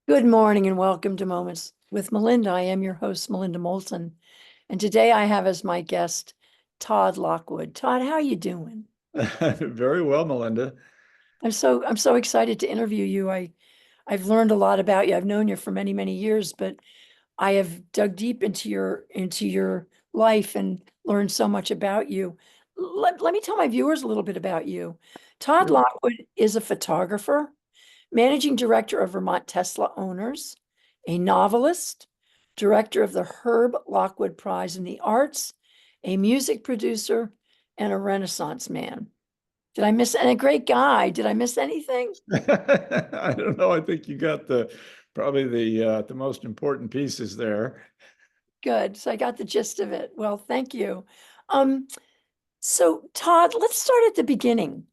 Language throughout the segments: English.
Good morning and welcome to Moments with Melinda. I am your host, Melinda Moulton, and today I have as my guest Todd Lockwood. Todd, how are you doing? Very well, Melinda. I'm so excited to interview you. I've learned a lot about you. I've known you for many, many years, but I have dug deep into your life and learned so much about you. Let me tell my viewers a little bit about you. Todd Sure. Lockwood is a photographer, managing director of Vermont Tesla Owners, a novelist, director of the Herb Lockwood Prize in the Arts, a music producer, and a Renaissance man. Did I miss and a great guy? Did I miss anything? I don't know. I think you got probably the most important pieces there. Good. So I got the gist of it. Well, thank you. Um, so Todd, let's start at the beginning.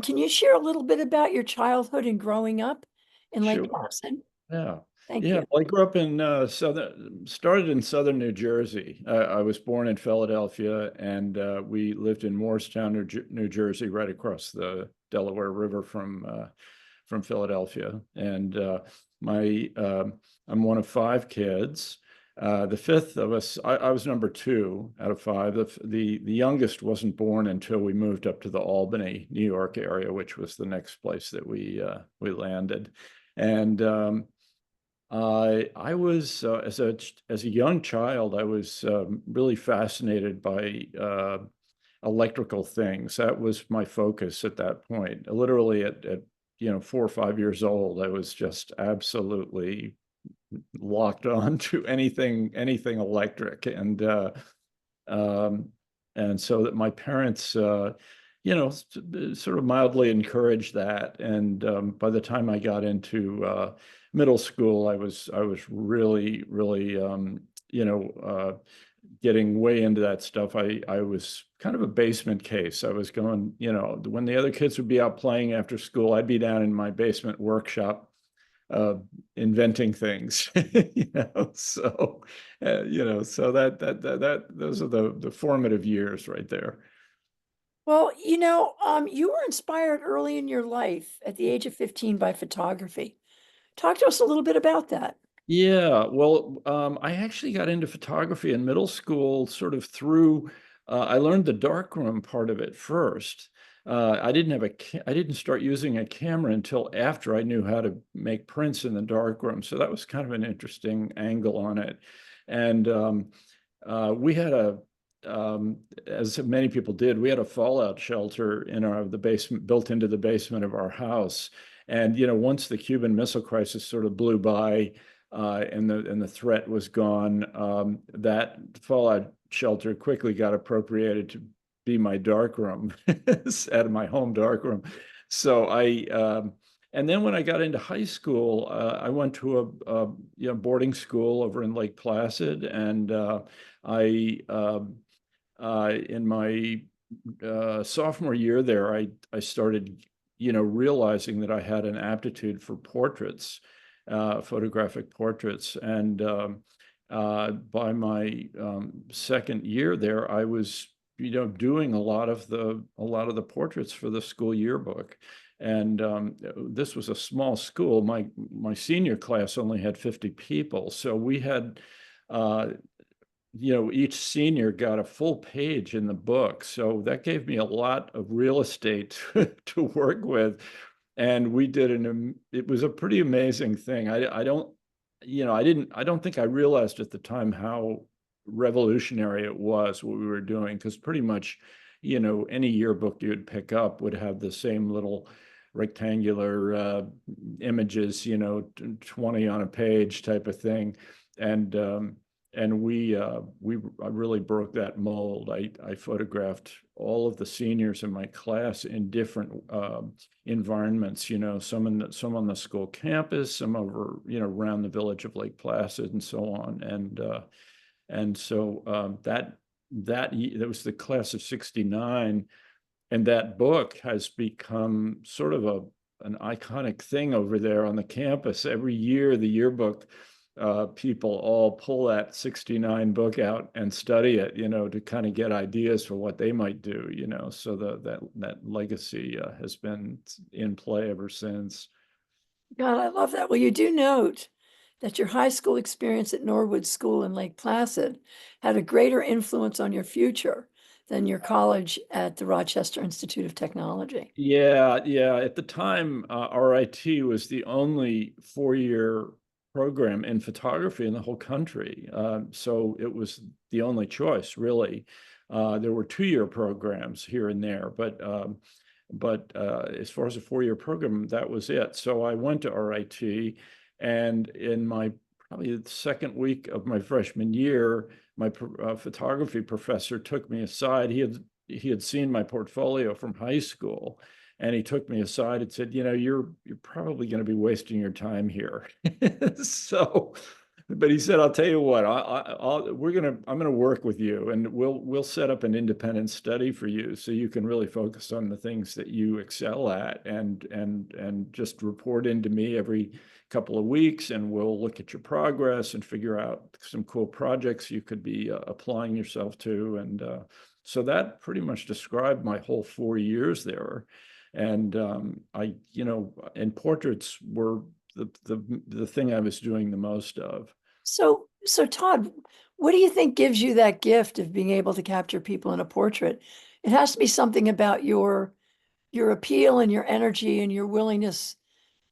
Can you share a little bit about your childhood and growing up in Lake Sure. Placid? Yeah. Thank Yeah. you. Well, I grew up in started in southern New Jersey. I was born in Philadelphia, and we lived in Morristown, New Jersey, right across the Delaware River from Philadelphia. And my I'm one of five kids. The fifth of us, I was number two out of five. The youngest wasn't born until we moved up to the Albany, New York area, which was the next place that we landed. And I was as a young child, I was really fascinated by electrical things. That was my focus at that point. Literally at 4 or 5 years old, I was just absolutely locked on to anything electric, um, and so that my parents sort of mildly encouraged that. And by the time I got into middle school, I was really getting way into that stuff. I was kind of a basement case. I was going, when the other kids would be out playing after school, I'd be down in my basement workshop uh, inventing things. So that those are the formative years right there. Well, you were inspired early in your life at the age of 15 by photography. Talk to us a little bit about that. Yeah, well, I actually got into photography in middle school, sort of through. I learned the darkroom part of it first. I didn't start using a camera until after I knew how to make prints in the darkroom. So that was kind of an interesting angle on it. And we had as many people did, we had a fallout shelter in the basement, built into the basement of our house. And once the Cuban Missile Crisis sort of blew by and the threat was gone, that fallout shelter quickly got appropriated to be my darkroom, out of my home darkroom. So and then when I got into high school, I went to a boarding school over in Lake Placid, and I in my sophomore year there, I started realizing that I had an aptitude for portraits, photographic portraits. And by my second year there, I was, doing a lot of the portraits for the school yearbook. And this was a small school. My senior class only had 50 people, so we had. Each senior got a full page in the book. So that gave me a lot of real estate to work with. And it was a pretty amazing thing. I don't think I realized at the time how revolutionary it was what we were doing, because pretty much, any yearbook you'd pick up would have the same little rectangular images, 20 on a page type of thing. And I really broke that mold. I photographed all of the seniors in my class in different environments. Some on the school campus, some over around the village of Lake Placid, and so on. And so that was the class of '69, and that book has become sort of an iconic thing over there on the campus. Every year, the yearbook people all pull that '69 book out and study it, to kind of get ideas for what they might do, so that legacy has been in play ever since. God, I love that. Well, you do note that your high school experience at Norwood School in Lake Placid had a greater influence on your future than your college at the Rochester Institute of Technology. Yeah, yeah. At the time, RIT was the only four-year program in photography in the whole country. So it was the only choice, really. There were two-year programs here and there, but as far as a four-year program, that was it. So I went to RIT, and in my probably the second week of my freshman year, my photography professor took me aside. He had seen my portfolio from high school, and he took me aside and said, you're probably going to be wasting your time here. So, but he said, I'll tell you what, I'm gonna work with you, and we'll set up an independent study for you, so you can really focus on the things that you excel at, and just report into me every couple of weeks, and we'll look at your progress and figure out some cool projects you could be applying yourself to. And so that pretty much described my whole 4 years there. And and portraits were the thing I was doing the most of. So Todd, what do you think gives you that gift of being able to capture people in a portrait? It has to be something about your appeal and your energy and your willingness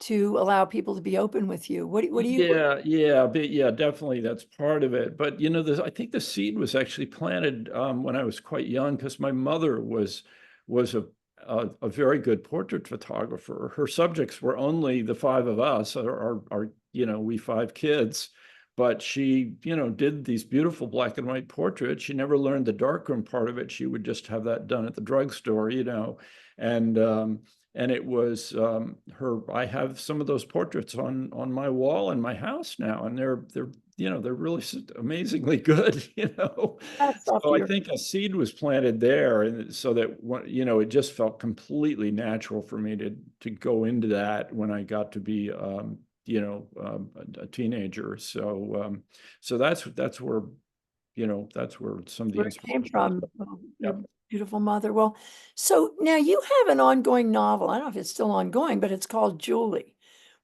to allow people to be open with you. What do you? Yeah, definitely that's part of it. But I think the seed was actually planted when I was quite young, because my mother was a very good portrait photographer. Her subjects were only the five of us, we five kids, but she did these beautiful black and white portraits. She never learned the darkroom part of it. She would just have that done at the drugstore, and it was her. I have some of those portraits on my wall in my house now, and they're really amazingly good. Hats off So to I your. think a seed was planted there, and so that it just felt completely natural for me to go into that when I got to be a teenager. So that's where some of the Where it came inspiration. from, Yeah. your beautiful mother. Well, so now you have an ongoing novel. I don't know if it's still ongoing, but it's called Julie,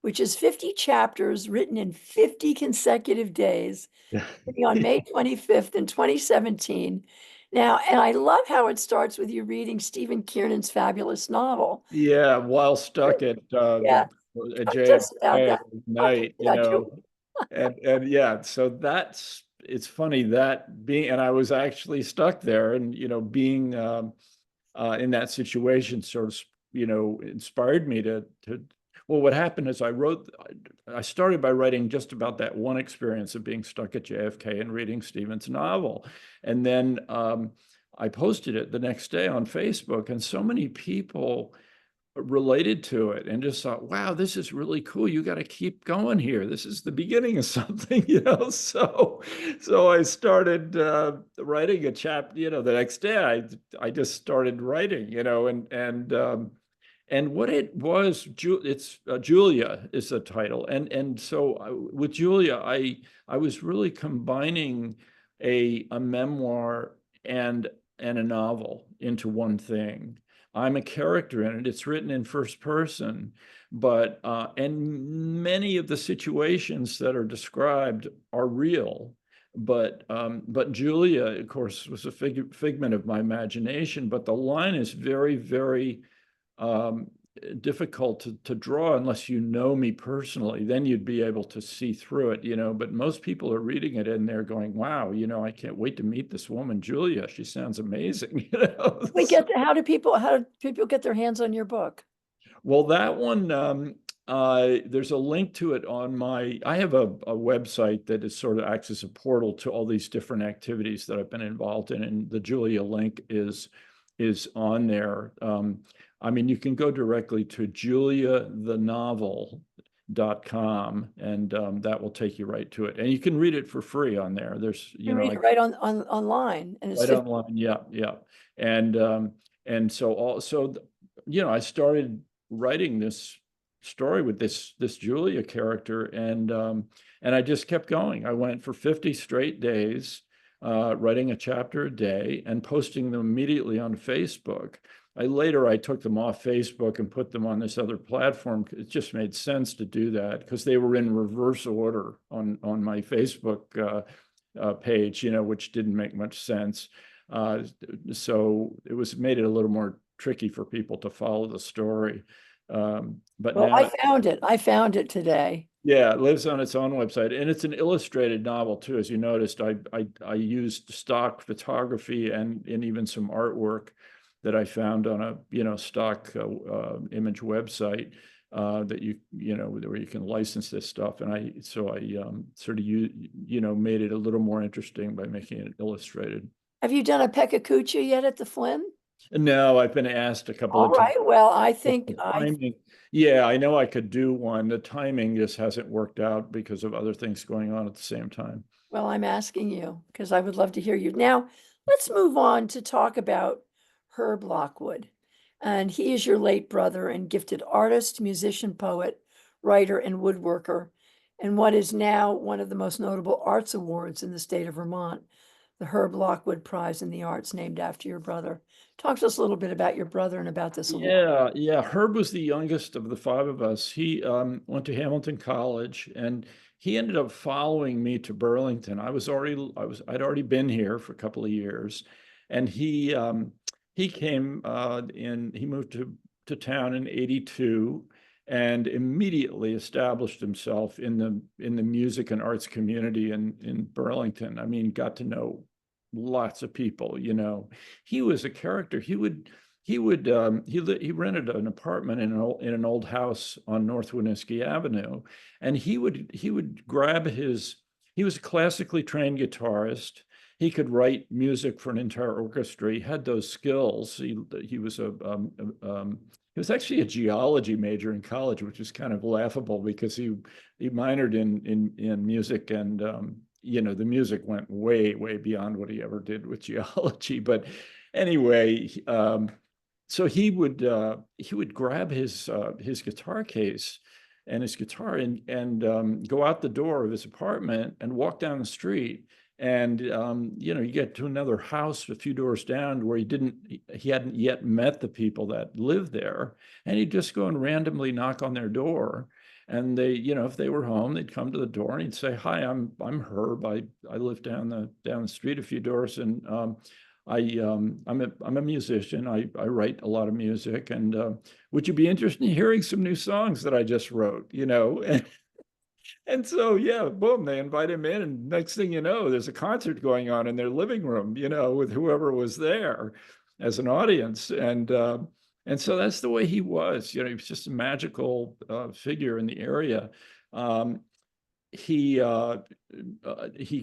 which is 50 chapters written in 50 consecutive days, Yeah. beginning on May 25th in 2017. Now, and I love how it starts with you reading Stephen Kiernan's fabulous novel. Yeah, while stuck Yeah, at talk to us about JFK that. at Talk to us night, about Julie. and yeah, so it's funny that being, and I was actually stuck there, and being in that situation sort of inspired me to. Well, what happened is I started by writing just about that one experience of being stuck at JFK and reading Stephen's novel, and then I posted it the next day on Facebook, and so many people related to it and just thought, wow, this is really cool. You got to keep going here. This is the beginning of something, So I started writing a chapter. The next day, I just started writing, and what it was, it's Julia is the title, and so with Julia, I was really combining a memoir and a novel into one thing. I'm a character in it. It's written in first person, but and many of the situations that are described are real. But Julia, of course, was a figment of my imagination. But the line is very, very um, difficult to draw unless you know me personally. Then you'd be able to see through it. But most people are reading it and they're going, wow, I can't wait to meet this woman, Julia. She sounds amazing. How do people get their hands on your book? Well, that one, there's a link to it I have a website that is sort of acts as a portal to all these different activities that I've been involved in, and the Julia link is on there. I mean, you can go directly to juliathenovel.com, and that will take you right to it. And you can read it for free on there. There's, You read it right on online, and it's right 50. online. Yeah. And I started writing this story with this Julia character, and I just kept going. I went for 50 straight days, writing a chapter a day and posting them immediately on Facebook. I took them off Facebook and put them on this other platform. It just made sense to do that because they were in reverse order on my Facebook page, which didn't make much sense. So it made it a little more tricky for people to follow the story. But Well, now, I found it today. yeah, it lives on its own website, and it's an illustrated novel too. As you noticed, I used stock photography and even some artwork that I found on a stock image website that where you can license this stuff. And I sort of made it a little more interesting by making it illustrated. Have you done a Pekakucha yet at the Flynn? No, I've been asked a couple All of times. right. Well, I think The timing, yeah, I know I could do one. The timing just hasn't worked out because of other things going on at the same time. well, I'm asking you because I would love to hear you. Now, let's move on to talk about Herb Lockwood. And he is your late brother and gifted artist, musician, poet, writer, and woodworker, and what is now one of the most notable arts awards in the state of Vermont, the Herb Lockwood Prize in the Arts, named after your brother. Talk to us a little bit about your brother and about this award. Yeah. Herb was the youngest of the five of us. He went to Hamilton College, and he ended up following me to Burlington. I'd already been here for a couple of years, and he came he moved to town in '82 and immediately established himself in the music and arts community in Burlington. I mean, got to know lots of people. He was a character. He rented an apartment in an old house on North Winooski Avenue, and he would grab he was a classically trained guitarist. He could write music for an entire orchestra. He had those skills. He was he was actually a geology major in college, which is kind of laughable because he minored in music, and the music went way beyond what he ever did with geology. But anyway, so he would grab his guitar case and his guitar and go out the door of his apartment and walk down the street. And you get to another house a few doors down where he hadn't yet met the people that lived there, and he'd just go and randomly knock on their door. And they, if they were home, they'd come to the door and he'd say, "Hi, I'm Herb. I live down the street a few doors, and I'm a musician. I write a lot of music, and would you be interested in hearing some new songs that I just wrote?" And so, yeah, boom, they invite him in, and next thing you know, there's a concert going on in their living room, with whoever was there as an audience. And so that's the way he was. He was just a magical figure in the area. Um, he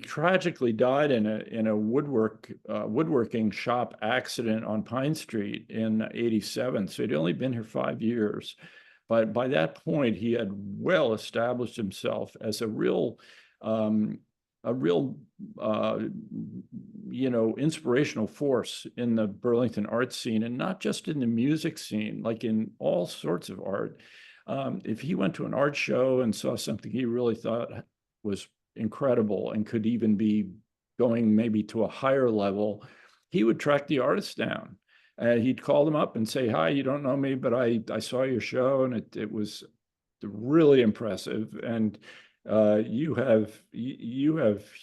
tragically died in a woodworking shop accident on Pine Street in '87. So he'd only been here 5 years. But by that point, he had well established himself as a real inspirational force in the Burlington art scene, and not just in the music scene, like in all sorts of art. If he went to an art show and saw something he really thought was incredible and could even be going maybe to a higher level, he would track the artists down. He'd call them up and say, "Hi, you don't know me, but I saw your show, and it was really impressive, and you have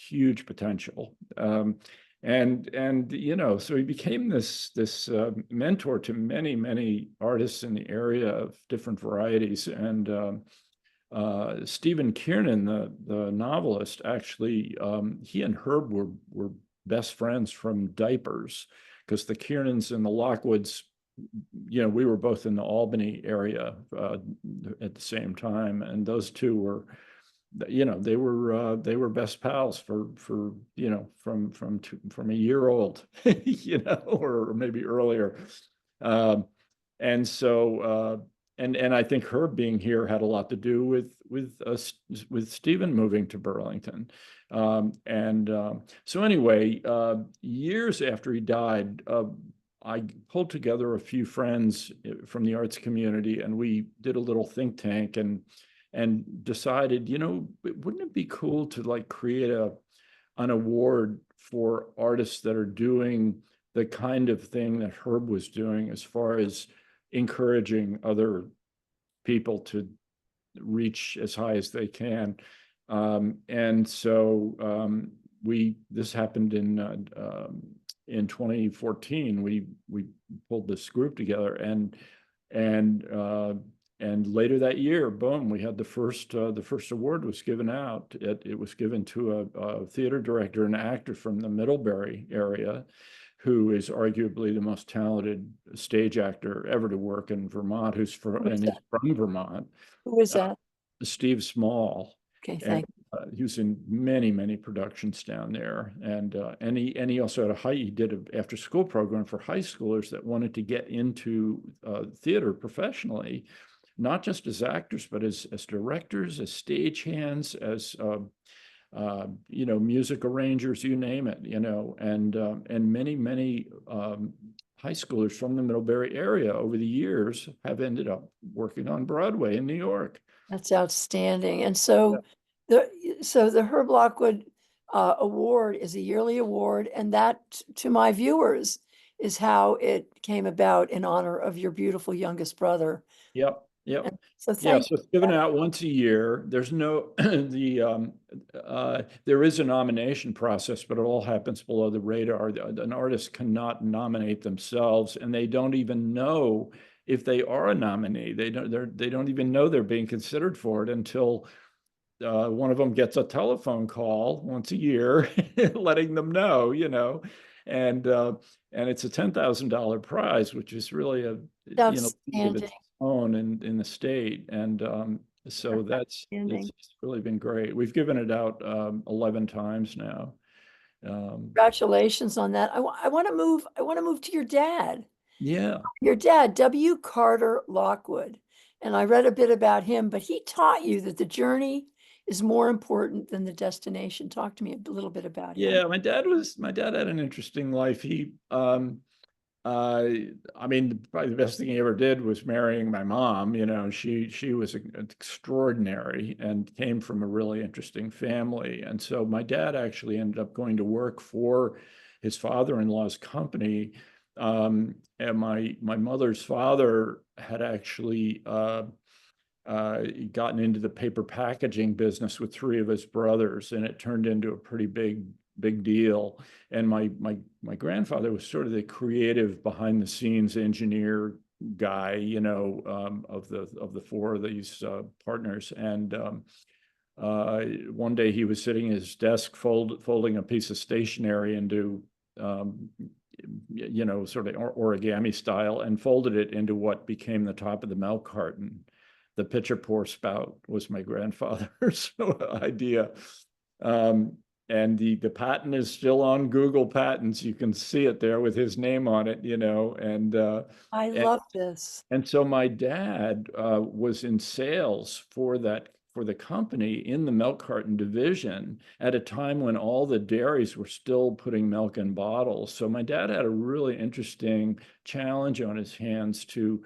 huge potential." So he became this mentor to many artists in the area of different varieties. And Stephen Kiernan, the novelist, actually, he and Herb were best friends from diapers, because the Kiernans and the Lockwoods, we were both in the Albany area at the same time, and those two were, they were best pals for from a year old, or maybe earlier. And so and I think Herb being here had a lot to do with Stephen moving to Burlington. So anyway, years after he died, I pulled together a few friends from the arts community, and we did a little think tank and decided, wouldn't it be cool to create an award for artists that are doing the kind of thing that Herb was doing as far as encouraging other people to reach as high as they can. And so this happened in 2014. We pulled this group together, and later that year, boom, we had the first award was given out. It was given to a theater director and actor from the Middlebury area, who is arguably the most talented stage actor ever to work in Vermont, he's from Vermont. Who is that? Steve Small. Okay, And thank he was in many productions down there, and he also had he did an after school program for high schoolers that wanted to get into theater professionally, not just as actors, but as directors, as stagehands, as music arrangers, you name it, and many high schoolers from the Middlebury area over the years have ended up working on Broadway in New York. That's outstanding. And so the Herb Lockwood Award is a yearly award, and that, to my viewers, is how it came about in honor of your beautiful youngest brother. Yep. And so Yeah, thank so it's given out once a year. There's no there is a nomination process, but it all happens below the radar. An artist cannot nominate themselves, and they don't even know if they are a nominee. They don't even know they're being considered for it until one of them gets a telephone call once a year letting them know, and it's a $10,000 prize, which is really a outstanding. own in the state. And so it's really been great. We've given it out 11 times now. Congratulations on that. I want to move to your dad. Yeah. Your dad, W. Carter Lockwood. And I read a bit about him, but he taught you that the journey is more important than the destination. Talk to me a little bit about him. Yeah, my dad had an interesting life. He I mean, probably the best thing he ever did was marrying my mom. She was extraordinary and came from a really interesting family. And so my dad actually ended up going to work for his father-in-law's company. And my mother's father had actually gotten into the paper packaging business with three of his brothers, and it turned into a pretty big deal. And my grandfather was sort of the creative behind the scenes engineer guy, of the four of these partners. And one day he was sitting at his desk folding a piece of stationery into sort of origami style, and folded it into what became the top of the milk carton. The pitcher pour spout was my grandfather's idea. And the patent is still on Google Patents. You can see it there with his name on it, and I love this. And so my dad was in sales for the company in the milk carton division at a time when all the dairies were still putting milk in bottles. So my dad had a really interesting challenge on his hands to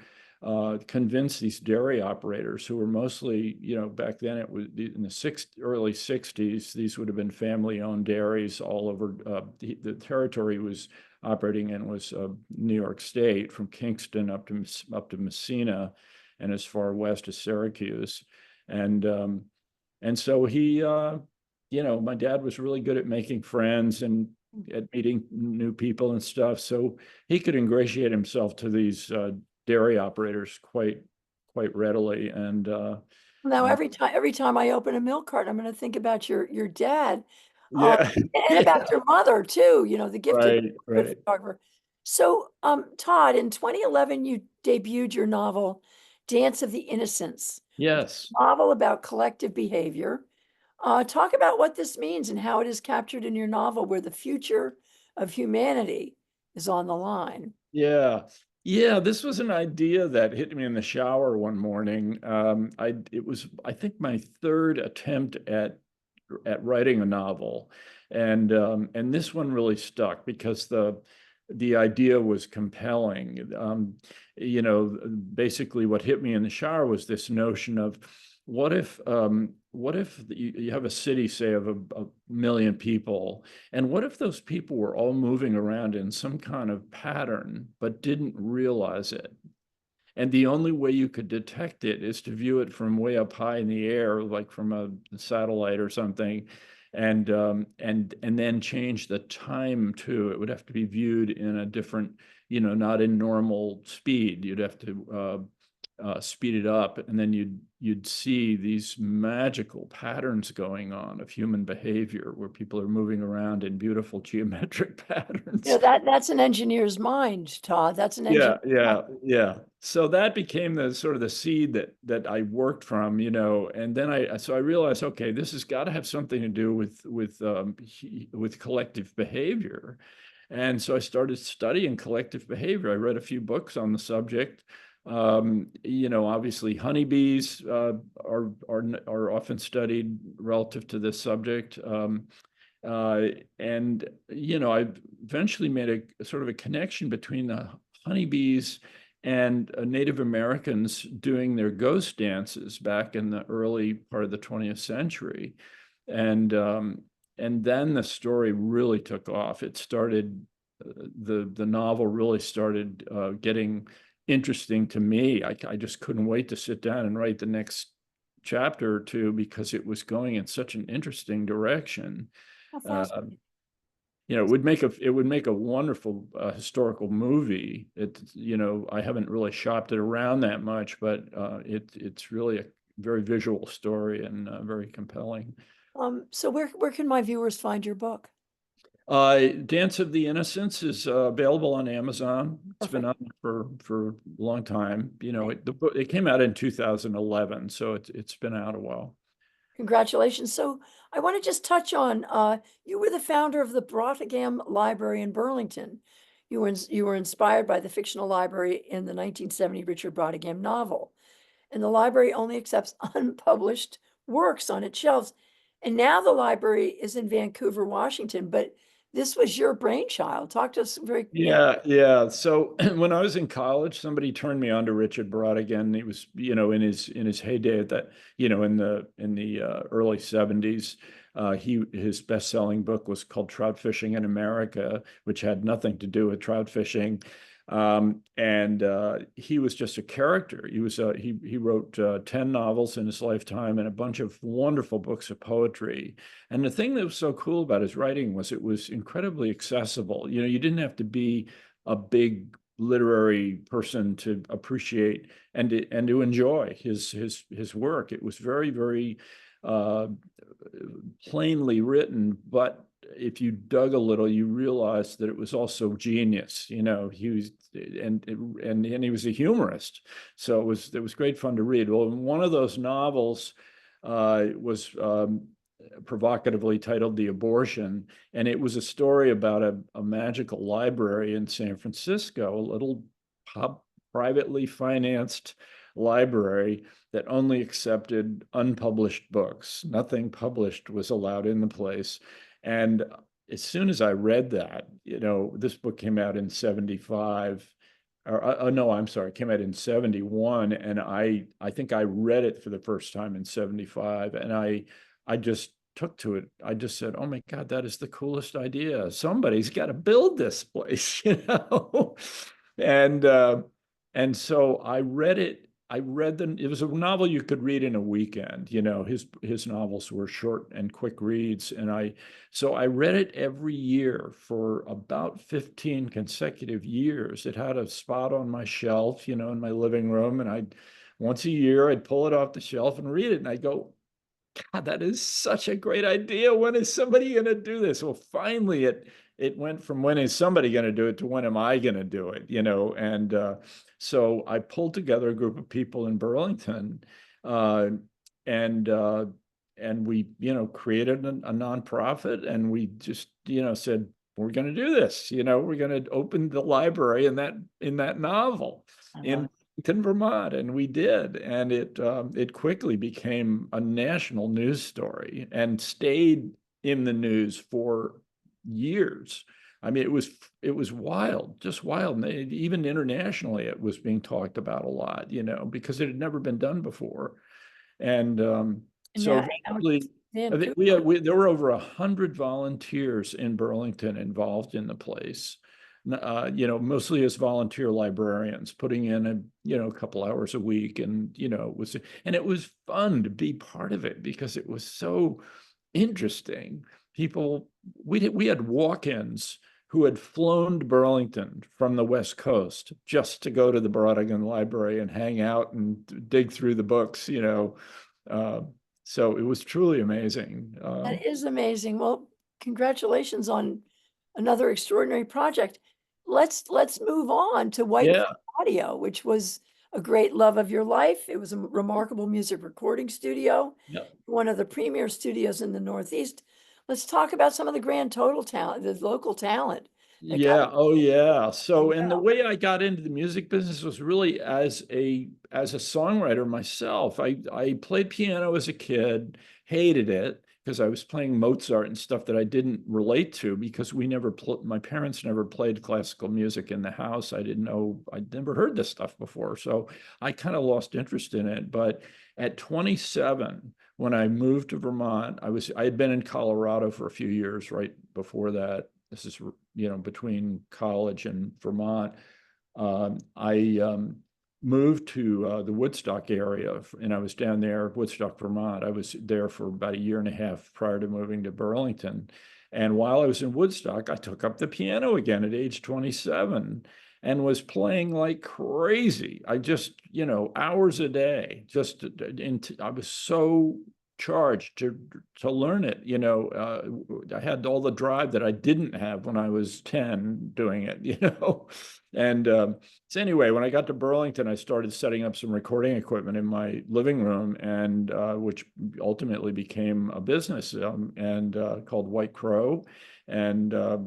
convince these dairy operators, who were mostly, back then it was in the early 60s, these would have been family-owned dairies all over. The territory was operating in was New York State, from Kingston up to Messina, and as far west as Syracuse. And so he, my dad was really good at making friends and at meeting new people and stuff. So he could ingratiate himself to these dairy operators quite readily. And now every time I open a milk carton, I'm going to think about your dad. Yeah. And about your mother too, the gifted Right. photographer. So, Todd, in 2011, you debuted your novel, Dance of the Innocents. Yes. A novel about collective behavior. Talk about what this means and how it is captured in your novel, where the future of humanity is on the line. Yeah. This was an idea that hit me in the shower one morning. It was, I think, my third attempt at writing a novel, and this one really stuck because the idea was compelling. Basically what hit me in the shower was this notion of what if you have a city, say, of a million people, and what if those people were all moving around in some kind of pattern but didn't realize it? And the only way you could detect it is to view it from way up high in the air, like from a satellite or something, and then change the time too. It would have to be viewed in a different, not in normal speed. You'd have to speed it up, and then you'd see these magical patterns going on of human behavior where people are moving around in beautiful geometric patterns. That's an engineer's mind, Todd. That's an Yeah, engineer. yeah. So that became the sort of the seed that I worked from, and then I realized, okay, this has got to have something to do with collective behavior. And so I started studying collective behavior. I read a few books on the subject. Obviously honeybees are often studied relative to this subject. And I eventually made a sort of a connection between the honeybees and Native Americans doing their ghost dances back in the early part of the 20th century. And then the story really took off. It started, the novel really started getting interesting to me. I just couldn't wait to sit down and write the next chapter or two because it was going in such an interesting direction. How Uh, fascinating. it would make a wonderful historical movie. I haven't really shopped it around that much, but it's really a very visual story and very compelling. So where can my viewers find your book? Dance of the Innocents is available on Amazon. It's been Perfect. on for a long time. It came out in 2011, so it's been out a while. Congratulations. So I want to just touch on, you were the founder of the Brottingham Library in Burlington. You were inspired by the fictional library in the 1970 Richard Brottingham novel. And the library only accepts unpublished works on its shelves. And now the library is in Vancouver, Washington, but this was your brainchild. Talk to us Yeah. So when I was in college, somebody turned me on to Richard Brottingham. He was, in his heyday at that, in the early 70s. His best-selling book was called Trout Fishing in America, which had nothing to do with trout fishing. And he was just a character. He wrote 10 novels in his lifetime and a bunch of wonderful books of poetry. And the thing that was so cool about his writing was it was incredibly accessible. You didn't have to be a big literary person to appreciate and to enjoy his work. It was very, very uh, plainly written, but if you dug a little, you realized that it was also genius. He was and he was a humorist, so it was great fun to read. Well, one of those novels was provocatively titled "The Abortion," and it was a story about a magical library in San Francisco, a little privately financed library that only accepted unpublished books. Nothing published was allowed in the place. And as soon as I read that, this book came out in 75, or no, I'm sorry, it came out in 71. And I think I read it for the first time in 75. And I just took to it. I just said, oh my God, that is the coolest idea. Somebody's got to build this place, And so I read it. It was a novel you could read in a weekend. His novels were short and quick reads. So I read it every year for about 15 consecutive years. It had a spot on my shelf, in my living room. And once a year, I'd pull it off the shelf and read it. And I'd go, God, that is such a great idea. When is somebody going to do this? Well, finally, it went from when is somebody going to do it to when am I going to do it? And so I pulled together a group of people in Burlington, uh, and we created a nonprofit, and we just said we're going to do this. We're going to open the library in that novel in Vermont, and we did, and it quickly became a national news story and stayed in the news for years. I mean, it was wild, just wild. And even internationally, it was being talked about a lot, because it had never been done before. And And so now it's eventually, I think Vancouver. there were over 100 volunteers in Burlington involved in the place. Mostly as volunteer librarians, putting in a couple hours a week, and it was fun to be part of it because it was so interesting. People, we had walk-ins who had flown to Burlington from the West Coast just to go to the Burlington Library and hang out and dig through the books. Uh, so it was truly amazing. That is amazing. Well, congratulations on another extraordinary project. Let's move on to White Yeah, Crow Audio, which was a great love of your life. It was a remarkable music recording studio, yeah. one of the premier studios in the Northeast. Let's talk about some of the grand total talent, the local talent that got Yeah, oh yeah. So, and the out. way I got into the music business was really as a songwriter myself. I played piano as a kid, hated it because I was playing Mozart and stuff that I didn't relate to because my parents never played classical music in the house. I didn't know, I'd never heard this stuff before. So I kind of lost interest in it. But at 27, when I moved to Vermont, I had been in Colorado for a few years right before that. This is between college and Vermont. I moved to the Woodstock area, and I was down there, Woodstock, Vermont. I was there for about a year and a half prior to moving to Burlington. And while I was in Woodstock, I took up the piano again at age 27 and was playing like crazy. I just, hours a day, I was so charged to learn it. I had all the drive that I didn't have when I was 10 doing it. And so anyway, when I got to Burlington, I started setting up some recording equipment in my living room, and which ultimately became a business, and called White Crow. And a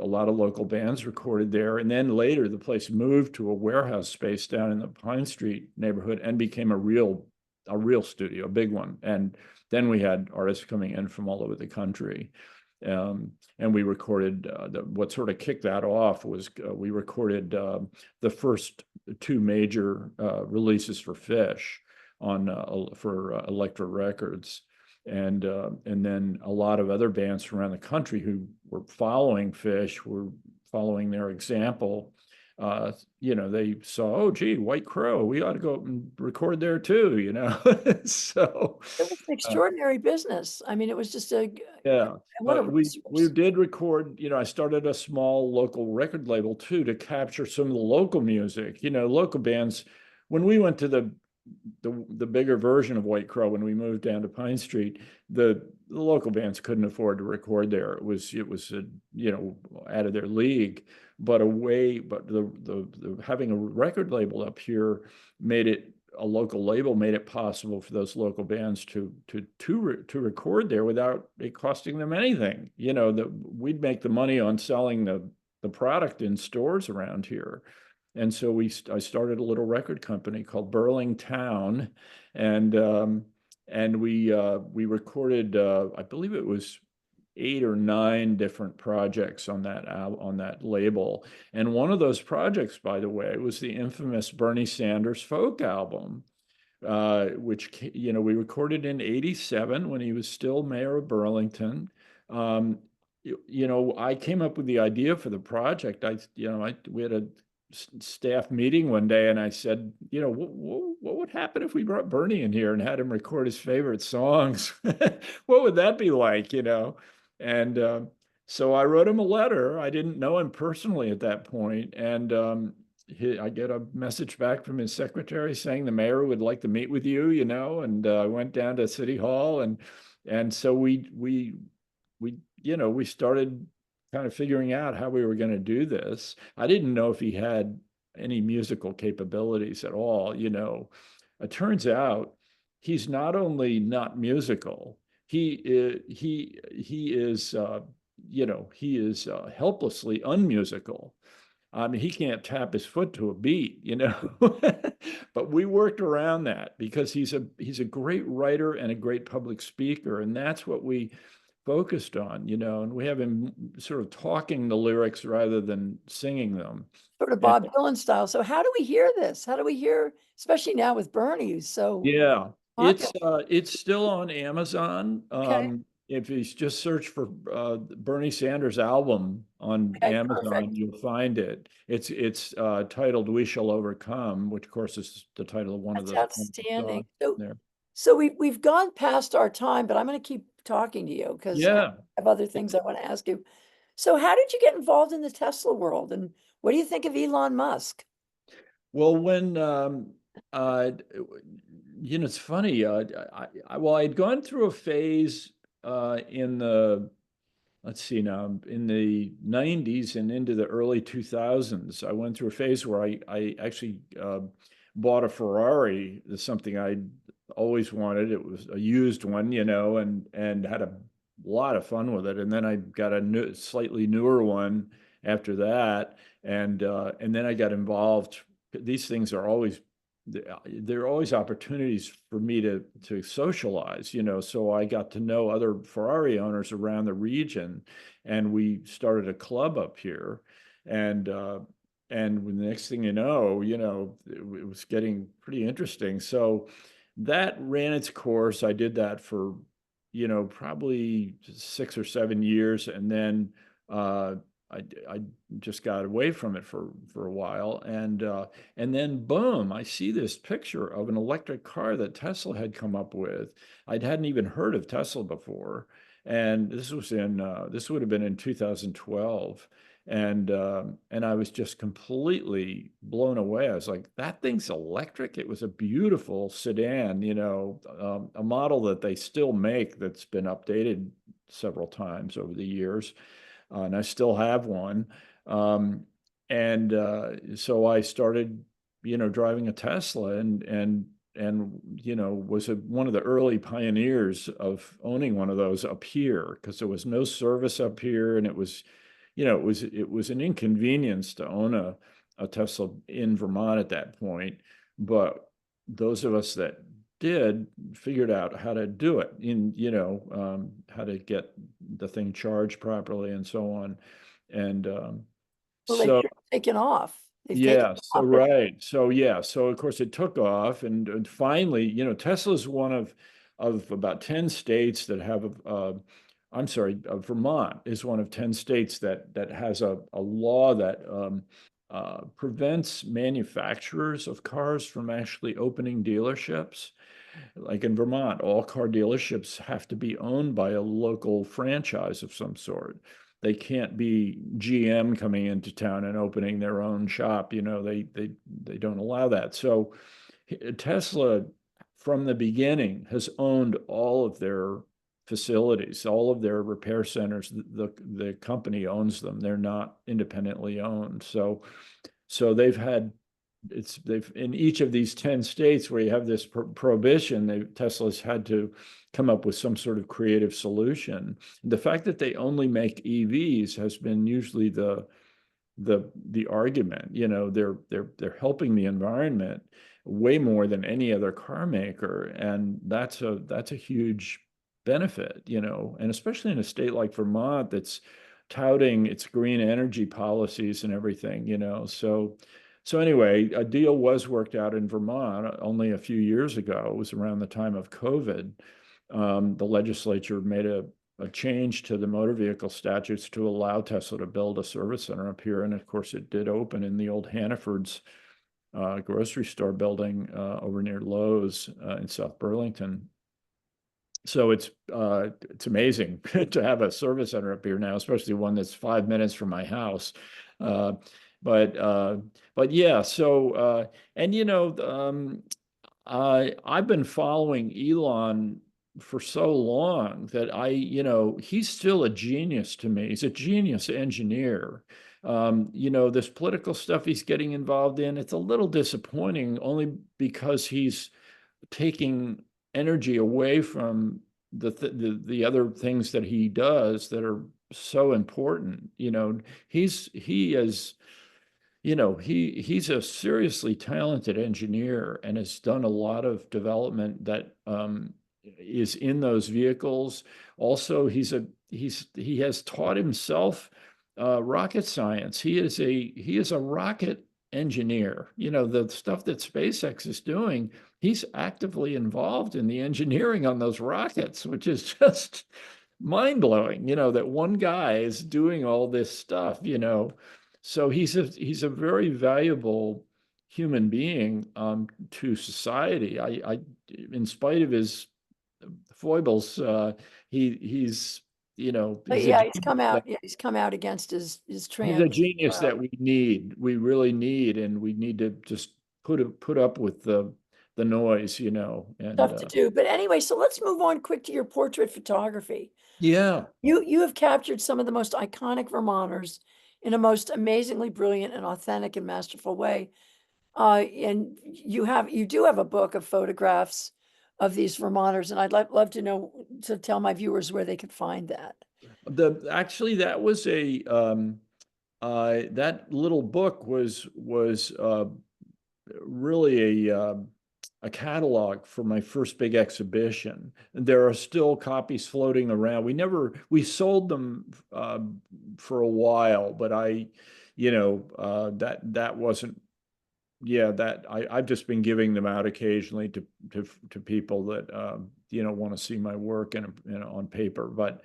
lot of local bands recorded there. And then later, the place moved to a warehouse space down in the Pine Street neighborhood and became a real studio, a big one. And then we had artists coming in from all over the country. And we recorded what sort of kicked that off was we recorded the first two major releases for Fish for Elektra Records. And then a lot of other bands from around the country who were following Fish were following their example. They saw, oh, gee, White Crow, we ought to go and record there too, So, It was an extraordinary business. I mean, it was just yeah, what a we resource. did record, I started a small local record label too to capture some of the local music, local bands. When we went to the bigger version of White Crow, when we moved down to Pine Street, the local bands couldn't afford to record there. It was out of their league. But the having a record label up here made it a local label made it possible for those local bands to record there without it costing them anything. That we'd make the money on selling the product in stores around here. And so I started a little record company called Burlingtown, and we recorded I believe it was 8 or 9 different projects on that label. And one of those projects, by the way, was the infamous Bernie Sanders folk album, which we recorded in '87 when he was still mayor of Burlington. Um, I came up with the idea for the project. We had a staff meeting one day, and I said, what would happen if we brought Bernie in here and had him record his favorite songs? What would that be like, And so I wrote him a letter. I didn't know him personally at that point, and I get a message back from his secretary saying the mayor would like to meet with you, and I went down to City Hall, and so we started kind of figuring out how we were going to do this. I didn't know if he had any musical capabilities at all. It turns out he's not only not musical, he is helplessly unmusical. I mean, he can't tap his foot to a beat, but we worked around that because he's a great writer and a great public speaker, and that's what we focused on, and we have him sort of talking the lyrics rather than singing them. Sort of And Bob Dylan style. So how do we hear this? How do we hear, especially now with Bernie, who's so yeah, It's still on Amazon. Okay. If you just search for Bernie Sanders album on Okay, Amazon, perfect. you'll find it. It's titled "We Shall Overcome," which of course is the title of That's one of the outstanding. songs So, there. so we've gone past our time, but I'm going to keep talking to you because I Yeah. have other things I want to ask you. So, how did you get involved in the Tesla world, and what do you think of Elon Musk? Well, when uh, it's funny. Well, I'd gone through a phase in the let's see now, in the 90s and into the early 2000s, I went through a phase where I actually bought a Ferrari. That's something I always wanted. It was a used one, and had a lot of fun with it. And then I got a slightly newer one after that, and then I got involved. These things are always there are always opportunities for me to socialize, so I got to know other Ferrari owners around the region, and we started a club up here, and when the next thing it was getting pretty interesting. So that ran its course. I did that for probably 6 or 7 years, and then uh I just got away from it for a while, and then boom, I see this picture of an electric car that Tesla had come up with. I hadn't even heard of Tesla before, and this would have been in 2012, and I was just completely blown away. I was like, that thing's electric. It was a beautiful sedan, a model that they still make that's been updated several times over the years, and I still have one. Um, and so I started, driving a Tesla, and was one of the early pioneers of owning one of those up here, because there was no service up here, and it was an inconvenience to own a Tesla in Vermont at that point. But those of us that did figured out how to do it, how to get the thing charged properly and so on. And Well, they've so taken off. They've taken yeah, so off. right. So yeah, so of course it took off, and finally, Tesla's one of about 10 states that have I'm sorry, Vermont is one of 10 states that has a law that prevents manufacturers of cars from actually opening dealerships. Like in Vermont, all car dealerships have to be owned by a local franchise of some sort. They can't be GM coming into town and opening their own shop. They don't allow that. So Tesla, from the beginning, has owned all of their facilities, all of their repair centers. The company owns them. They're not independently owned. So they've in each of these 10 states where you have this prohibition, Tesla's had to come up with some sort of creative solution. The fact that they only make EVs has been usually the argument. They're helping the environment way more than any other car maker, and that's a huge benefit, and especially in a state like Vermont that's touting its green energy policies and everything. So anyway, a deal was worked out in Vermont only a few years ago. It was around the time of COVID. The legislature made a change to the motor vehicle statutes to allow Tesla to build a service center up here. And of course, it did open in the old Hannaford's grocery store building over near Lowe's in South Burlington. So it's amazing to have a service center up here now, especially one that's 5 minutes from my house. Uh, but uh, but yeah, and I've been following Elon for so long that he's still a genius to me. He's a genius engineer. This political stuff he's getting involved in, it's a little disappointing only because he's taking energy away from the other things that he does that are so important. He is he's a seriously talented engineer and has done a lot of development that is in those vehicles. Also, he has taught himself rocket science. He is a rocket engineer. The stuff that SpaceX is doing, he's actively involved in the engineering on those rockets, which is just mind-blowing, that one guy is doing all this stuff. So he's a very valuable human being to society. I in spite of his foibles, he's But he's a yeah, he's genius come out. that Yeah, he's come out against his he's a trans. genius that we need. We really need, and we need to just put up with the noise. And Tough to do. But anyway, so let's move on quick to your portrait photography. yeah. You have captured some of the most iconic Vermonters in a most amazingly brilliant and authentic and masterful way. And you do have a book of photographs of these Vermonters, and I'd love to know, to tell my viewers where they could find that. Actually, that was that little book was really a catalog for my first big exhibition. And there are still copies floating around. We sold them for a while, but that wasn't, yeah, I've just been giving them out occasionally to people that want to see my work and on paper. But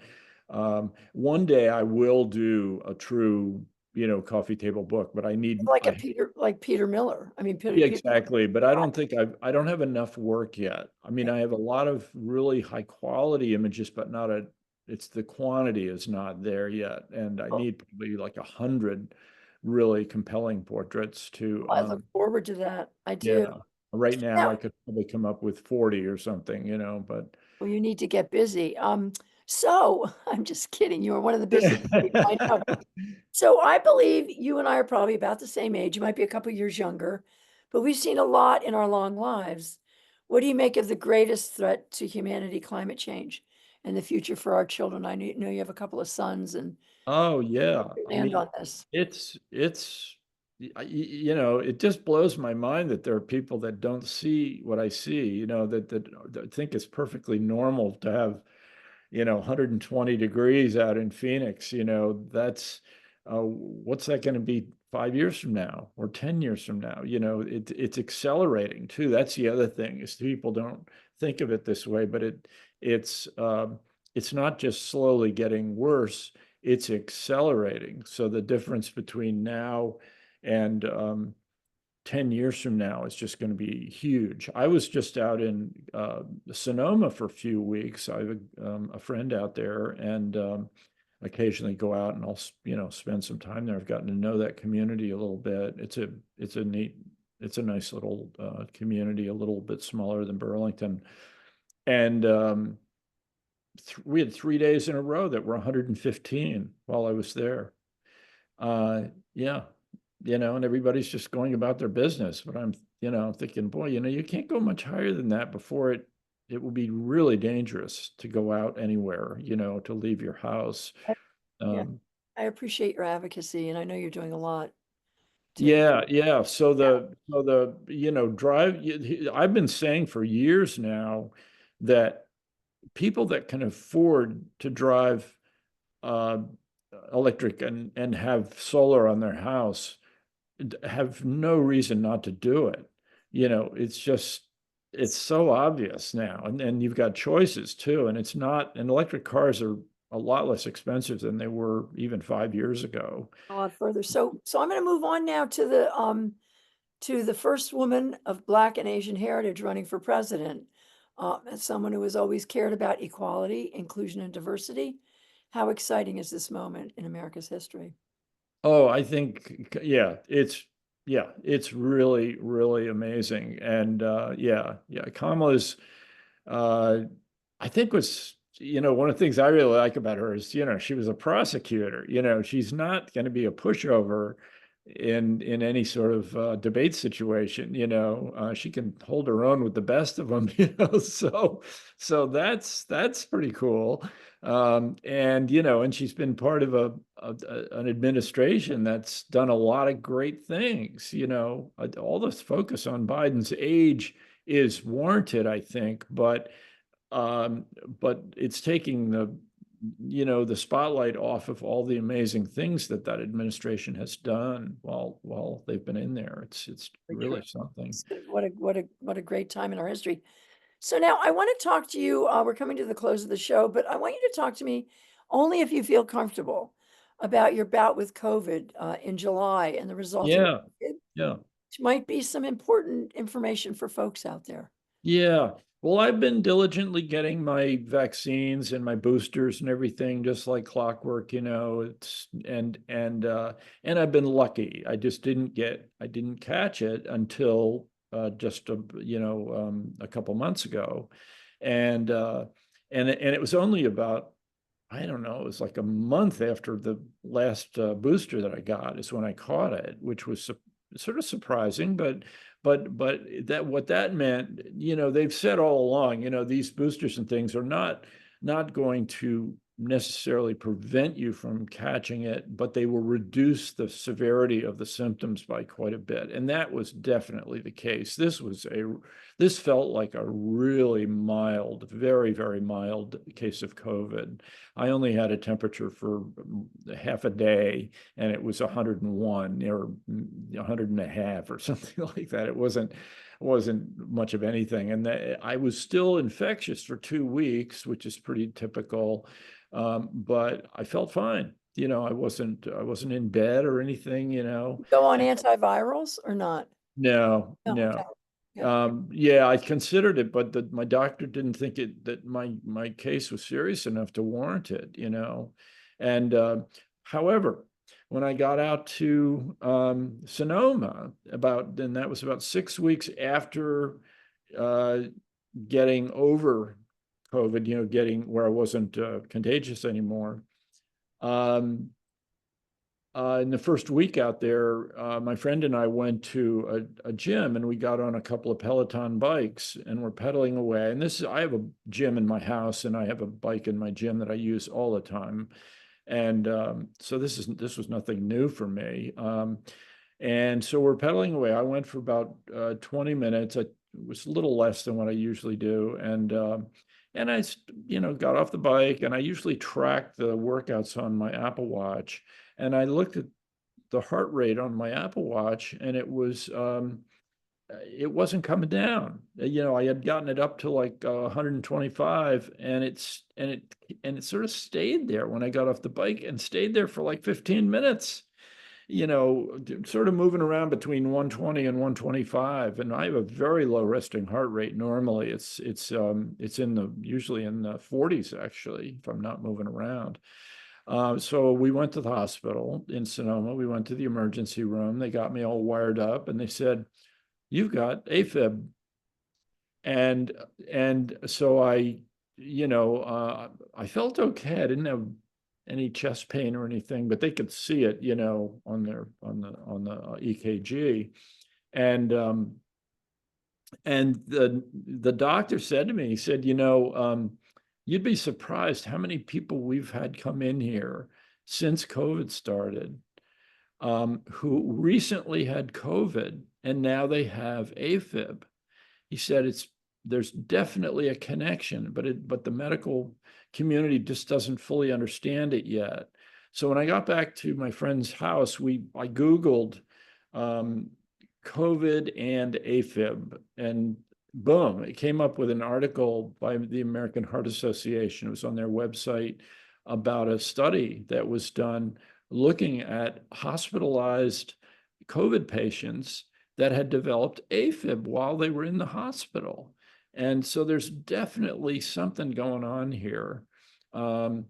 one day I will do a true coffee table book. But I Like Peter Miller. I mean, yeah, Peter. exactly. But I don't have enough work yet. I mean, I have a lot of really high quality images, but it's the quantity is not there yet. And I need probably like 100 really compelling portraits to, I look forward to that. I do. yeah. Right now Now, I could probably come up with 40 or something, but well, you need to get busy. So I'm just kidding. You are one of the busiest people I know. So I believe you and I are probably about the same age. You might be a couple years younger, but we've seen a lot in our long lives. What do you make of the greatest threat to humanity, climate change, and the future for our children? I know you have a couple of sons, and Oh yeah. I stand mean, on this. it's it just blows my mind that there are people that don't see what I see, that think it's perfectly normal to have 120 degrees out in Phoenix. That's what's that going to be 5 years from now or 10 years from now? It's accelerating too. That's the other thing is people don't think of it this way, but it's not just slowly getting worse, it's accelerating. So the difference between now and 10 years from now is just going to be huge. I was just out in Sonoma for a few weeks. I have a friend out there, and occasionally go out and I'll spend some time there. I've gotten to know that community a little bit. It's a nice little community, a little bit smaller than Burlington. And we had 3 days in a row that were 115 while I was there. Yeah, and everybody's just going about their business. But I'm, thinking, boy, you can't go much higher than that before it will be really dangerous to go out anywhere, to leave your house. Yeah, Um, I appreciate your advocacy, and I know you're doing a lot to. yeah, yeah. So Yeah, drive. I've been saying for years now that people that can afford to drive uh, electric and have solar on their house have no reason not to do it. It's so obvious now. And you've got choices too. And electric cars are a lot less expensive than they were even 5 years ago. a lot further. So I'm going to move on now to the first woman of Black and Asian heritage running for president. As someone who has always cared about equality, inclusion, and diversity, how exciting is this moment in America's history? Oh, I think, it's really, really amazing. And yeah, Kamala's, uh, I think one of the things I really like about her is, she was a prosecutor. She's not going to be a pushover in any sort of debate situation. She can hold her own with the best of them. So that's pretty cool. And she's been part of an administration that's done a lot of great things. All this focus on Biden's age is warranted, I think, but it's taking the spotlight off of all the amazing things that administration has done while they've been in there. It's Very true. really something. What a great time in our history. So now I want to talk to you. We're coming to the close of the show, but I want you to talk to me only if you feel comfortable about your bout with COVID in July and the resulting, Yeah, yeah. which might be some important information for folks out there. Yeah. Well, I've been diligently getting my vaccines and my boosters and everything, just like clockwork, it's and I've been lucky. I didn't catch it until just a couple months ago. And and it was only about, I don't know, it was like a month after the last booster that I got is when I caught it, which was sort of surprising, but that what that meant, they've said all along, these boosters and things are not going to necessarily prevent you from catching it, but they will reduce the severity of the symptoms by quite a bit. And that was definitely the case. This felt like a really mild, very, very mild case of COVID. I only had a temperature for half a day, and it was 101 or 100.5 or something like that. It wasn't much of anything. And I was still infectious for 2 weeks, which is pretty typical. But I felt fine. I wasn't in bed or anything, Go on antivirals or not? No, No, okay. no. Yeah. Yeah, I considered it, but my doctor didn't think that my case was serious enough to warrant it, And however, when I got out to Sonoma, then that was about 6 weeks after getting over COVID, getting where I wasn't contagious anymore. In the first week out there, my friend and I went to a gym, and we got on a couple of Peloton bikes, and we're pedaling away. And I have a gym in my house, and I have a bike in my gym that I use all the time. And so this was nothing new for me. And so we're pedaling away. I went for about 20 minutes. It was a little less than what I usually do. And I, got off the bike, and I usually track the workouts on my Apple Watch. And I looked at the heart rate on my Apple Watch, and it wasn't coming down. I had gotten it up to like 125, and it sort of stayed there when I got off the bike, and stayed there for like 15 minutes. Sort of moving around between 120 and 125, and I have a very low resting heart rate. Normally, it's usually in the 40s, actually, if I'm not moving around. So we went to the hospital in Sonoma. We went to the emergency room. They got me all wired up, and they said, "You've got AFib." And so I felt okay. I didn't have any chest pain or anything, but they could see it, on the EKG. And the doctor said to me, he said, you'd be surprised how many people we've had come in here since COVID started, who recently had COVID, and now they have AFib. He said there's definitely a connection, but the medical community just doesn't fully understand it yet. So when I got back to my friend's house, I Googled COVID and AFib, and boom, it came up with an article by the American Heart Association. It was on their website about a study that was done looking at hospitalized COVID patients that had developed AFib while they were in the hospital. And so there's definitely something going on here. So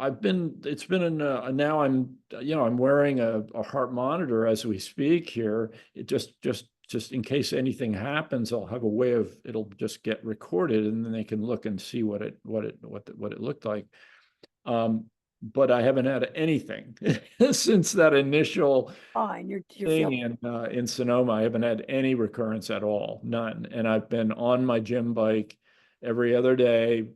it's been now I'm wearing a heart monitor as we speak here. It just in case anything happens, I'll have a way of, it'll just get recorded, and then they can look and see what it looked like. But I haven't had anything since that initial Fine. You're thing in Sonoma. I haven't had any recurrence at all, none. And I've been on my gym bike every other day,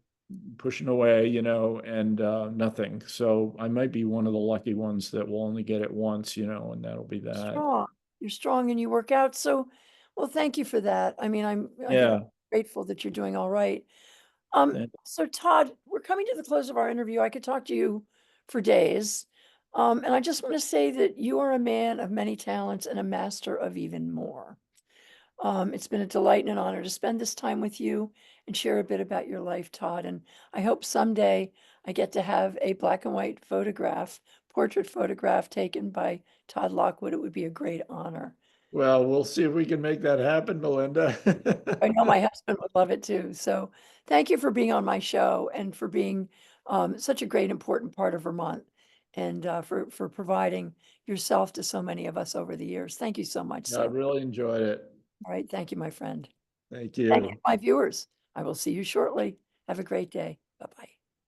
pushing away, and nothing. So I might be one of the lucky ones that will only get it once, and that'll be that. strong. You're strong and you work out. So, well, thank you for that. I mean, I think I'm Yeah. grateful that you're doing all right. And So Todd, we're coming to the close of our interview. I could talk to you for days. And I just want to say that you are a man of many talents and a master of even more. It's been a delight and an honor to spend this time with you and share a bit about your life, Todd. And I hope someday I get to have a black and white photograph, portrait photograph taken by Todd Lockwood. It would be a great honor. well, we'll see if we can make that happen, Melinda. I know my husband would love it too. So thank you for being on my show and for being such a great, important part of Vermont and for providing yourself to so many of us over the years. Thank you so much, I sir. really enjoyed it. All right. Thank you, my friend. Thank Thank you, you. my viewers. I will see you shortly. Have a great day. Bye-bye.